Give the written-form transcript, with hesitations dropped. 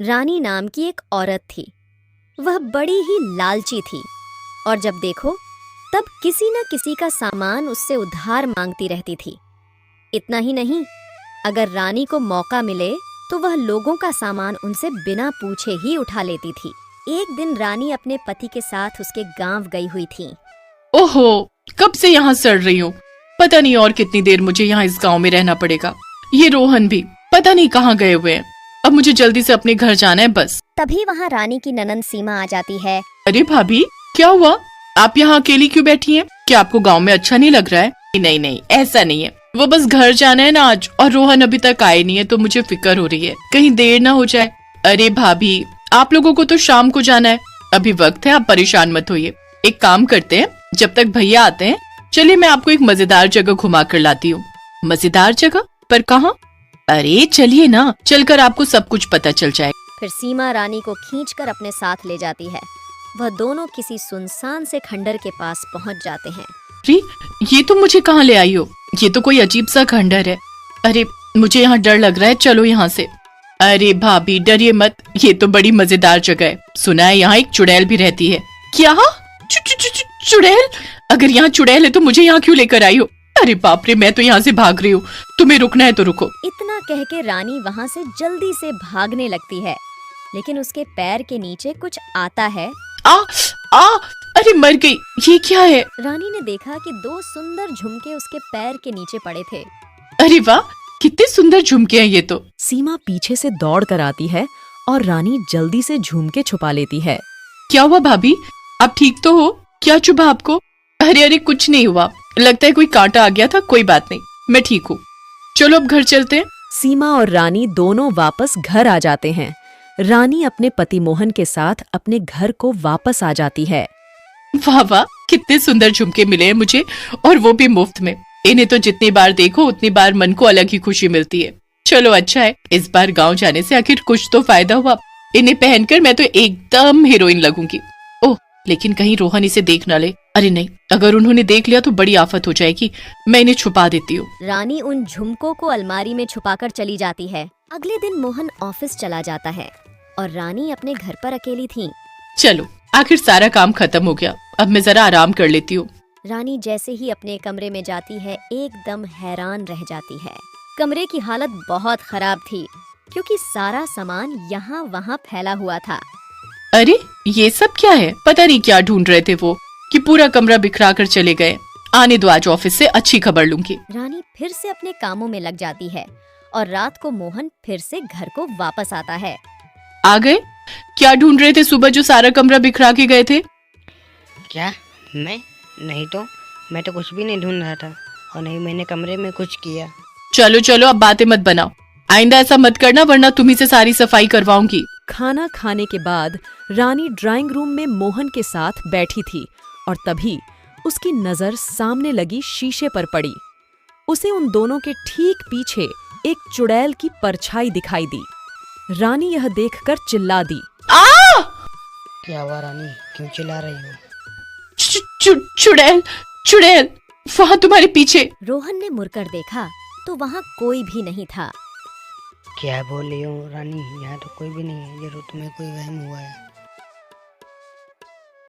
रानी नाम की एक औरत थी। वह बड़ी ही लालची थी और जब देखो तब किसी न किसी का सामान उससे उधार मांगती रहती थी। इतना ही नहीं, अगर रानी को मौका मिले तो वह लोगों का सामान उनसे बिना पूछे ही उठा लेती थी। एक दिन रानी अपने पति के साथ उसके गांव गई हुई थी। ओहो, कब से यहाँ सड़ रही हूँ। पता नहीं और कितनी देर मुझे यहाँ इस गांव में रहना पड़ेगा। ये रोहन भी पता नहीं कहाँ गए हुए हैं। अब मुझे जल्दी से अपने घर जाना है बस। तभी वहाँ रानी की ननंद सीमा आ जाती है। अरे भाभी, क्या हुआ? आप यहाँ अकेली क्यों बैठी हैं? क्या आपको गांव में अच्छा नहीं लग रहा है? नहीं नहीं, ऐसा नहीं है। वो बस घर जाना है ना आज, और रोहन अभी तक आए नहीं है तो मुझे फिक्र हो रही है कहीं देर ना हो जाए। अरे भाभी, आप लोगों को तो शाम को जाना है, अभी वक्त है, आप परेशान मत होइए। एक काम करते हैं, जब तक भैया आते हैं चलिए मैं आपको एक मजेदार जगह घुमा कर लाती हूँ। मजेदार जगह? पर कहाँ? अरे चलिए ना, चलकर आपको सब कुछ पता चल जाए। फिर सीमा रानी को खींचकर अपने साथ ले जाती है। वह दोनों किसी सुनसान से खंडर के पास पहुंच जाते हैं। अरे ये तुम मुझे कहाँ ले आई हो? ये तो कोई अजीब सा खंडर है। अरे मुझे यहाँ डर लग रहा है, चलो यहाँ से। अरे भाभी डरिए मत, ये तो बड़ी मजेदार जगह है। सुना है यहाँ एक चुड़ैल भी रहती है। क्या? चुड़ैल? अगर यहाँ चुड़ैल है तो मुझे यहाँ क्यों लेकर आई हो? अरे बाप रे, मैं तो यहाँ से भाग रही हूँ, तुम्हें रुकना है तो रुको। इतना कह के रानी वहाँ से जल्दी से भागने लगती है, लेकिन उसके पैर के नीचे कुछ आता है। आ आ अरे मर गई, ये क्या है? रानी ने देखा कि दो सुंदर झुमके उसके पैर के नीचे पड़े थे। अरे वाह, कितने सुंदर झुमके हैं ये तो। सीमा पीछे से दौड़ कर आती है और रानी जल्दी से झुमके छुपा लेती है। क्या हुआ भाभी, आप ठीक तो हो? क्या चुभा आपको? अरे अरे कुछ नहीं हुआ, लगता है कोई कांटा आ गया था। कोई बात नहीं, मैं ठीक हूँ। चलो अब घर चलते हैं। सीमा और रानी दोनों वापस घर आ जाते हैं। रानी अपने पति मोहन के साथ अपने घर को वापस आ जाती है। वाह वाह, कितने सुंदर झुमके मिले हैं मुझे, और वो भी मुफ्त में। इन्हें तो जितनी बार देखो उतनी बार मन को अलग ही खुशी मिलती है। चलो अच्छा है, इस बार गांव जाने से आखिर कुछ तो फायदा हुआ। इन्हें पहनकर मैं तो एकदम हीरोइन लगूंगी। ओह, लेकिन कहीं रोहन इसे देख ना ले। अरे नहीं, अगर उन्होंने देख लिया तो बड़ी आफत हो जाएगी। मैं इन्हें छुपा देती हूँ। रानी उन झुमकों को अलमारी में छुपाकर चली जाती है। अगले दिन मोहन ऑफिस चला जाता है और रानी अपने घर पर अकेली थी। चलो, आखिर सारा काम खत्म हो गया, अब मैं जरा आराम कर लेती हूँ। रानी जैसे ही अपने कमरे में जाती है एकदम हैरान रह जाती है। कमरे की हालत बहुत खराब थी क्योंकि सारा सामान यहाँ वहाँ फैला हुआ था। अरे ये सब क्या है? पता नहीं क्या ढूंढ रहे थे वो कि पूरा कमरा बिखरा कर चले गए। आने दो, आज ऑफिस से अच्छी खबर लूंगी। रानी फिर से अपने कामों में लग जाती है और रात को मोहन फिर से घर को वापस आता है। आ गए? क्या ढूंढ रहे थे सुबह जो सारा कमरा बिखरा के गए थे? क्या? मैं? नहीं तो, मैं तो कुछ भी नहीं ढूंढ रहा था, और नहीं मैंने कमरे में कुछ किया। चलो चलो, अब बातें मत बनाओ। आइंदा ऐसा मत करना, वरना तुम्ही से सारी सफाई करवाऊंगी। खाना खाने के बाद रानी ड्राइंग रूम में मोहन के साथ बैठी थी और तभी उसकी नजर सामने लगी शीशे पर पड़ी। उसे उन दोनों के ठीक पीछे एक चुड़ैल की परछाई दिखाई दी। रानी यह देखकर चिल्ला दी। आ! क्या हुआ रानी, क्यों चिल्ला रही हो? चुड़ैल, चुड़ैल वहाँ तुम्हारे पीछे। रोहन ने मुड़कर देखा तो वहाँ कोई भी नहीं था। क्या बोल रही हो रानी, यहाँ तो कोई भी नहीं है, जरूर तुम्हें कोई वहम हुआ है।